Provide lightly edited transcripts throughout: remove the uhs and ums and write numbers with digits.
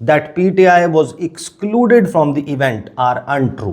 that PTI was excluded from the event are untrue।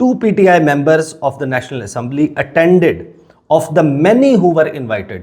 2 PTI members of the National Assembly attended of the many who were invited,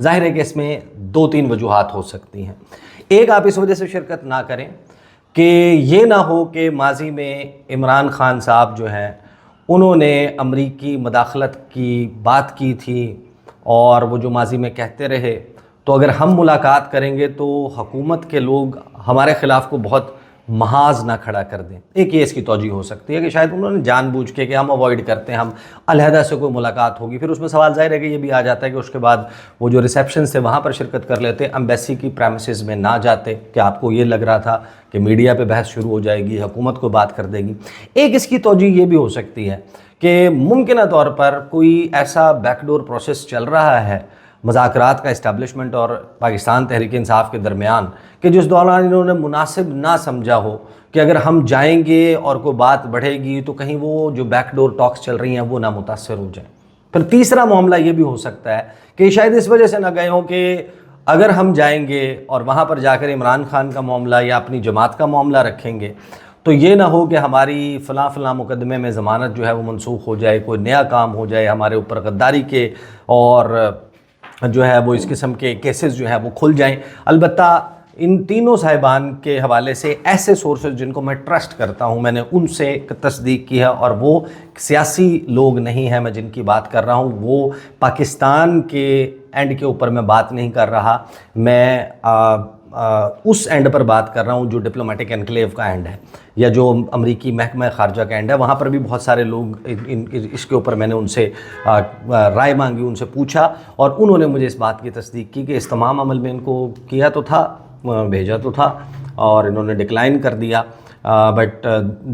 ظاہر ہے کہ اس میں 2-3 وجوہات ہو سکتی ہیں. ایک، آپ اس وجہ سے شرکت نہ کریں کہ یہ نہ ہو کہ ماضی میں عمران خان صاحب جو ہیں انہوں نے امریکی مداخلت کی بات کی تھی اور وہ جو ماضی میں کہتے رہے، تو اگر ہم ملاقات کریں گے تو حکومت کے لوگ ہمارے خلاف کو بہت محاذ نہ کھڑا کر دیں. ایک یہ اس کی توجہ ہو سکتی ہے کہ شاید انہوں نے جان بوجھ کے کہ ہم اوائڈ کرتے ہیں، ہم علیحدہ سے کوئی ملاقات ہوگی. پھر اس میں سوال ظاہر ہے کہ یہ بھی آ جاتا ہے کہ اس کے بعد وہ جو ریسیپشن سے وہاں پر شرکت کر لیتے، ایمبیسی کی پریمیسز میں نہ جاتے، کہ آپ کو یہ لگ رہا تھا کہ میڈیا پہ بحث شروع ہو جائے گی، حکومت کو بات کر دے گی. ایک اس کی توجہ یہ بھی ہو سکتی ہے کہ ممکنہ طور پر کوئی ایسا بیک ڈور پروسیس چل رہا ہے مذاکرات کا اسٹیبلشمنٹ اور پاکستان تحریک انصاف کے درمیان، کہ جس دوران انہوں نے مناسب نہ سمجھا ہو کہ اگر ہم جائیں گے اور کوئی بات بڑھے گی تو کہیں وہ جو بیک ڈور ٹاکس چل رہی ہیں وہ نہ متاثر ہو جائیں. پھر تیسرا معاملہ یہ بھی ہو سکتا ہے کہ شاید اس وجہ سے نہ گئے ہوں کہ اگر ہم جائیں گے اور وہاں پر جا کر عمران خان کا معاملہ یا اپنی جماعت کا معاملہ رکھیں گے تو یہ نہ ہو کہ ہماری فلاں مقدمے میں ضمانت جو ہے وہ منسوخ ہو جائے، کوئی نیا کام ہو جائے ہمارے اوپر غداری کے، اور جو ہے وہ اس قسم کے کیسز جو ہیں وہ کھل جائیں. البتہ ان تینوں صاحبان کے حوالے سے ایسے سورسز جن کو میں ٹرسٹ کرتا ہوں، میں نے ان سے تصدیق کی ہے، اور وہ سیاسی لوگ نہیں ہیں میں جن کی بات کر رہا ہوں. وہ پاکستان کے اینڈ کے اوپر میں بات نہیں کر رہا، میں اس اینڈ پر بات کر رہا ہوں جو ڈپلومیٹک انکلیو کا اینڈ ہے، یا جو امریکی محکمہ خارجہ کا اینڈ ہے. وہاں پر بھی بہت سارے لوگ اس کے اوپر میں نے ان سے رائے مانگی، ان سے پوچھا، اور انہوں نے مجھے اس بات کی تصدیق کی کہ اس تمام عمل میں ان کو کیا تو تھا، بھیجا تو تھا، اور انہوں نے ڈکلائن کر دیا. But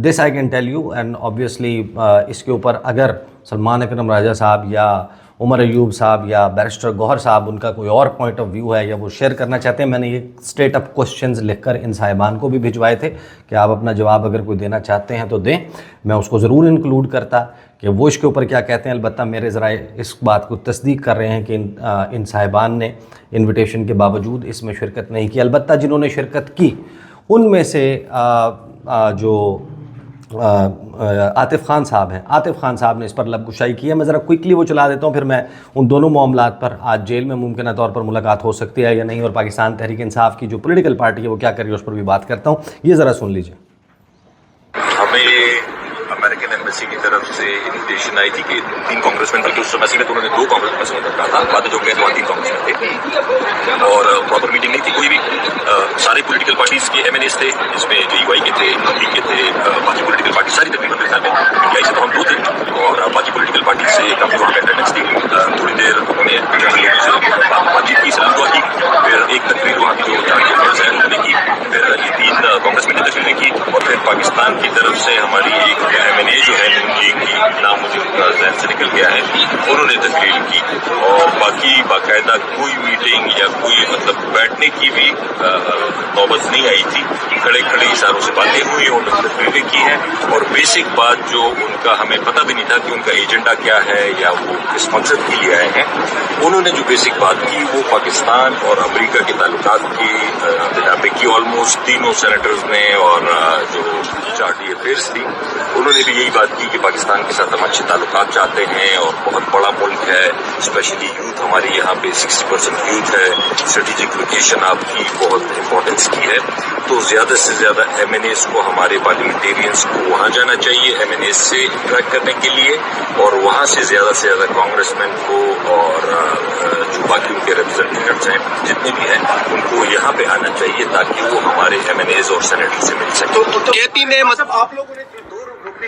this I can tell you, and obviously اس کے اوپر اگر سلمان اکرم راجہ صاحب یا عمر ایوب صاحب یا بیرسٹر گوہر صاحب ان کا کوئی اور پوائنٹ آف ویو ہے یا وہ شیئر کرنا چاہتے ہیں، میں نے یہ اسٹریٹ اپ کوشچنز لکھ کر ان صاحبان کو بھی بھجوائے تھے کہ آپ اپنا جواب اگر کوئی دینا چاہتے ہیں تو دیں. میں اس کو ضرور انکلوڈ کرتا کہ وہ اس کے اوپر کیا کہتے ہیں. البتہ میرے ذرائع اس بات کو تصدیق کر رہے ہیں کہ ان صاحبان نے انویٹیشن کے باوجود اس میں شرکت نہیں کی. البتہ جنہوں نے شرکت کی ان میں سے جو عاطف خان صاحب ہیں، عاطف خان صاحب نے اس پر لب کشائی کی ہے. میں ذرا کوئکلی وہ چلا دیتا ہوں، پھر میں ان دونوں معاملات پر آج جیل میں ممکنہ طور پر ملاقات ہو سکتی ہے یا نہیں، اور پاکستان تحریک انصاف کی جو پولیٹیکل پارٹی ہے وہ کیا کر رہی ہے اس پر بھی بات کرتا ہوں. یہ ذرا سن لیجئے. ہمیں امریکن ایمبیسی کی طرف سے انویٹیشن آئی تھی کہ 3 کانگریس مین، بلکہ اس سمے سے تو انہوں نے 2 کانگریس مین کہا تھا، بعد جو کہ 3 کانگریس مین تھے، اور پراپر میٹنگ نہیں تھی کوئی بھی. سارے پولیٹیکل پارٹیز کے ایم این ایز تھے، جس میں جو یو آئی کے تھے، لیگ کے تھے، باقی پولیٹیکل پارٹی ساری تقریباً میرے خیال میں پی آئی سے تو ہم 2 تھے، اور باقی پولیٹیکل پارٹی سے کافی تھوڑی اٹینڈنس تھی. تھوڑی دیر انہوں نے بات چیت کی، سلام دعا کی، پھر ایک تقریر وہاں کی جو جاری افیئرز ہیں انہوں نے کی، پھر یہ 3 کانگریس مین نے تقریریں کی، اور پھر پاکستان کی طرف سے ہماری ایک ایم این اے جو ہے لیگ کی، نام مجھے ان کا ذہن سے نکل گیا ہے، انہوں نے تقریر کی. اور باقی باقاعدہ کوئی میٹنگ یا کوئی مطلب بیٹھنے کی بھی نوبت نہیں آئی تھی. کھڑے کھڑے اشاروں سے باتیں ہوئی، انہوں نے تقریریں کی ہیں، اور بیسک بات جو ان کا ہمیں پتہ بھی نہیں تھا کہ ان کا ایجنڈا کیا ہے یا وہ کس مقصد کے لیے آئے ہیں، انہوں نے جو بیسک بات کی وہ پاکستان اور امریکہ کے تعلقات کی بنا پہ کی. آلموسٹ تینوں سینیٹرز نے اور جو چارٹی افیئرس تھی انہوں نے بھی یہی بات کی کہ پاکستان کے ساتھ ہم اچھے تعلقات چاہتے ہیں، اور بہت بڑا ملک ہے، اسپیشلی یوتھ ہماری یہاں پہ 60% یوتھ ہے، اسٹریٹجک لوکیشن آپ کی بہت امپورٹنس کی ہے، تو زیادہ سے زیادہ ایم این ایز کو، ہمارے پارلیمنٹیرینس کو وہاں جانا چاہیے ایم این ایز سے انٹریکٹ کرنے کے لیے، اور وہاں سے زیادہ کانگریس مین کو اور جو باقی ان کے ریپرزینٹیٹیوز ہیں جتنے بھی ہیں ان کو یہاں پہ آنا چاہیے تاکہ وہ ہمارے ایم این ایز اور سینیٹر سے مل سکیں.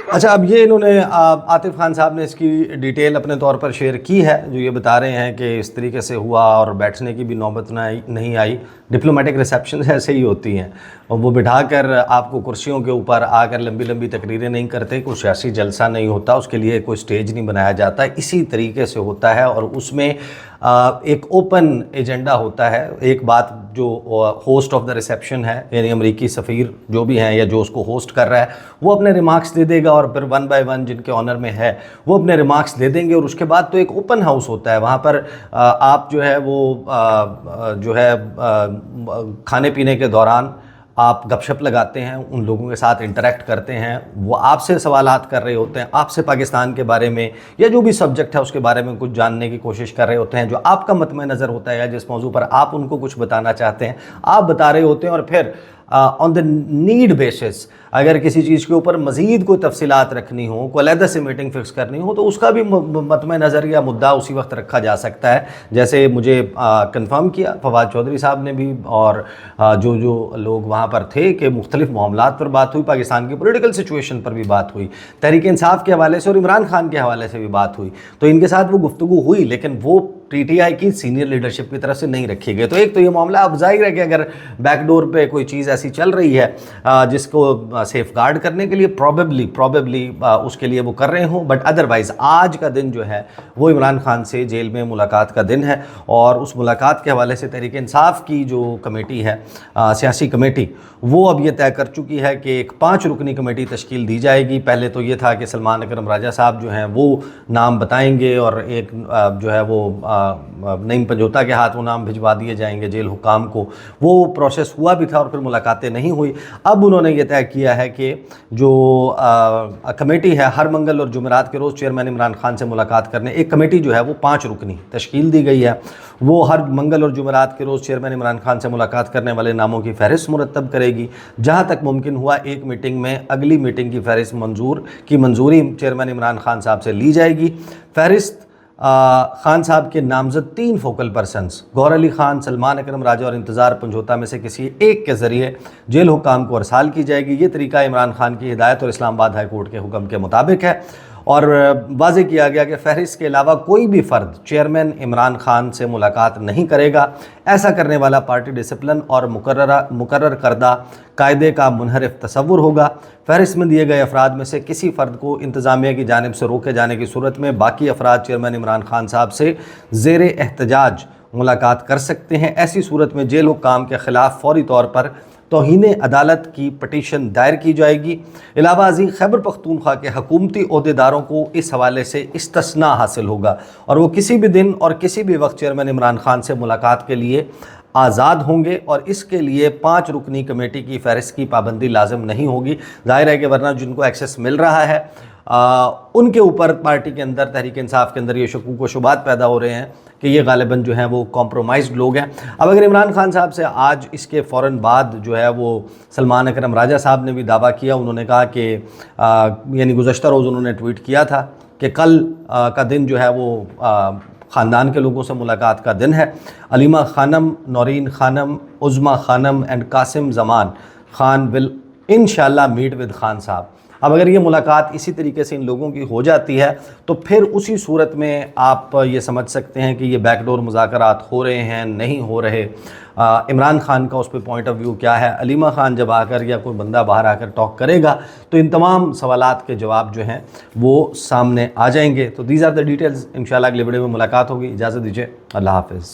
اچھا، اب یہ انہوں نے عاطف خان صاحب نے اس کی ڈیٹیل اپنے طور پر شیئر کی ہے، جو یہ بتا رہے ہیں کہ اس طریقے سے ہوا اور بیٹھنے کی بھی نوبت نہیں آئی. ڈپلومیٹک ریسیپشنز ایسے ہی ہوتی ہیں، اور وہ بٹھا کر آپ کو کرسیوں کے اوپر آ کر لمبی تقریریں نہیں کرتے، کوئی سیاسی جلسہ نہیں ہوتا، اس کے لیے کوئی سٹیج نہیں بنایا جاتا. اسی طریقے سے ہوتا ہے، اور اس میں ایک اوپن ایجنڈا ہوتا ہے. ایک بات جو ہوسٹ آف دا ریسیپشن ہے، یعنی امریکی سفیر جو بھی ہیں یا جو اس کو ہوسٹ کر رہا ہے، وہ اپنے ریمارکس دے دے گا، اور پھر 1 بائی 1 جن کے آنر میں ہے وہ اپنے ریمارکس دے دیں گے. اور اس کے بعد تو ایک اوپن ہاؤس ہوتا ہے، وہاں پر آپ جو ہے وہ جو ہے کھانے پینے کے دوران آپ گپ شپ لگاتے ہیں، ان لوگوں کے ساتھ انٹریکٹ کرتے ہیں، وہ آپ سے سوالات کر رہے ہوتے ہیں، آپ سے پاکستان کے بارے میں یا جو بھی سبجیکٹ ہے اس کے بارے میں کچھ جاننے کی کوشش کر رہے ہوتے ہیں، جو آپ کا مطمع نظر ہوتا ہے یا جس موضوع پر آپ ان کو کچھ بتانا چاہتے ہیں آپ بتا رہے ہوتے ہیں، اور پھر آن دا نیڈ بیسس اگر کسی چیز کے اوپر مزید کوئی تفصیلات رکھنی ہو، کوئی علیحدہ سے میٹنگ فکس کرنی ہو، تو اس کا بھی مطمع نظر یا مدعا اسی وقت رکھا جا سکتا ہے. جیسے مجھے کنفرم کیا فواد چودھری صاحب نے بھی، اور جو لوگ وہاں پر تھے، کہ مختلف معاملات پر بات ہوئی، پاکستان کی پولیٹیکل سچویشن پر بھی بات ہوئی، تحریک انصاف کے حوالے سے اور عمران خان کے حوالے سے بھی بات ہوئی. تو ان کے ساتھ وہ گفتگو ہوئی، لیکن وہ پی ٹی آئی کی سینئر لیڈرشپ کی طرف سے نہیں رکھی گئے. تو ایک تو یہ معاملہ اب ظاہر ہے کہ اگر بیک ڈور پہ کوئی چیز ایسی چل رہی ہے جس کو سیف گارڈ کرنے کے لیے پروبیبلی اس کے لیے وہ کر رہے ہوں، بٹ ادروائز آج کا دن جو ہے وہ عمران خان سے جیل میں ملاقات کا دن ہے. اور اس ملاقات کے حوالے سے تحریک انصاف کی جو کمیٹی ہے، سیاسی کمیٹی، وہ اب یہ طے کر چکی ہے کہ ایک 5 رکنی کمیٹی تشکیل دی جائے گی. پہلے تو یہ تھا کہ سلمان اکرم راجہ صاحب جو ہیں وہ نام بتائیں گے، اور ایک جو ہے وہ نعیم پنجوتا کے ہاتھ وہ نام بھجوا دیے جائیں گے جیل حکام کو. وہ پروسیس ہوا بھی تھا اور پھر ملاقاتیں نہیں ہوئی. اب انہوں نے یہ طے کیا ہے کہ جو کمیٹی ہے ہر منگل اور جمعرات کے روز چیئرمین عمران خان سے ملاقات کرنے، ایک کمیٹی جو ہے وہ 5 رکنی تشکیل دی گئی ہے، وہ ہر منگل اور جمعرات کے روز چیئرمین عمران خان سے ملاقات کرنے والے ناموں کی فہرست مرتب کرے گی. جہاں تک ممکن ہوا ایک میٹنگ میں اگلی میٹنگ کی فہرست منظوری چیئرمین عمران خان صاحب سے لی جائے گی. فہرست خان صاحب کے نامزد 3 فوکل پرسنز گوہر علی خان، سلمان اکرم راجہ اور انتظار پنجوتا میں سے کسی ایک کے ذریعے جیل حکام کو ارسال کی جائے گی. یہ طریقہ عمران خان کی ہدایت اور اسلام آباد ہائی کورٹ کے حکم کے مطابق ہے. اور واضح کیا گیا کہ فہرست کے علاوہ کوئی بھی فرد چیئرمین عمران خان سے ملاقات نہیں کرے گا. ایسا کرنے والا پارٹی ڈسپلن اور مقرر کردہ قاعدے کا منحرف تصور ہوگا. فہرست میں دیے گئے افراد میں سے کسی فرد کو انتظامیہ کی جانب سے روکے جانے کی صورت میں باقی افراد چیئرمین عمران خان صاحب سے زیر احتجاج ملاقات کر سکتے ہیں. ایسی صورت میں جیل حکام کے خلاف فوری طور پر توہین عدالت کی پٹیشن دائر کی جائے گی. علاوہ ازیں خیبر پختونخوا کے حکومتی عہدیداروں کو اس حوالے سے استثناء حاصل ہوگا، اور وہ کسی بھی دن اور کسی بھی وقت چیئرمین عمران خان سے ملاقات کے لیے آزاد ہوں گے، اور اس کے لیے 5 رکنی کمیٹی کی فہرست کی پابندی لازم نہیں ہوگی. ظاہر ہے کہ ورنہ جن کو ایکسیس مل رہا ہے ان کے اوپر پارٹی کے اندر، تحریک انصاف کے اندر یہ شکوک و شبہات پیدا ہو رہے ہیں کہ یہ غالباً جو ہیں وہ کمپرومائزڈ لوگ ہیں. اب اگر عمران خان صاحب سے آج اس کے فوراً بعد جو ہے وہ سلمان اکرم راجہ صاحب نے بھی دعویٰ کیا، انہوں نے کہا کہ یعنی گزشتہ روز انہوں نے ٹویٹ کیا تھا کہ کل کا دن جو ہے وہ خاندان کے لوگوں سے ملاقات کا دن ہے. علیمہ خانم، نورین خانم، عظمیٰ خانم اینڈ قاسم زمان خان ول انشاءاللہ میٹ ود خان صاحب. اب اگر یہ ملاقات اسی طریقے سے ان لوگوں کی ہو جاتی ہے تو پھر اسی صورت میں آپ یہ سمجھ سکتے ہیں کہ یہ بیک ڈور مذاکرات ہو رہے ہیں نہیں ہو رہے. عمران خان کا اس پہ پوائنٹ آف ویو کیا ہے؟ علیمہ خان جب آ کر یا کوئی بندہ باہر آ کر ٹاک کرے گا تو ان تمام سوالات کے جواب جو ہیں وہ سامنے آ جائیں گے. تو دیز آر دا ڈیٹیلز. انشاءاللہ اگلے ویڈیو میں ملاقات ہوگی. اجازت دیجیے. اللہ حافظ.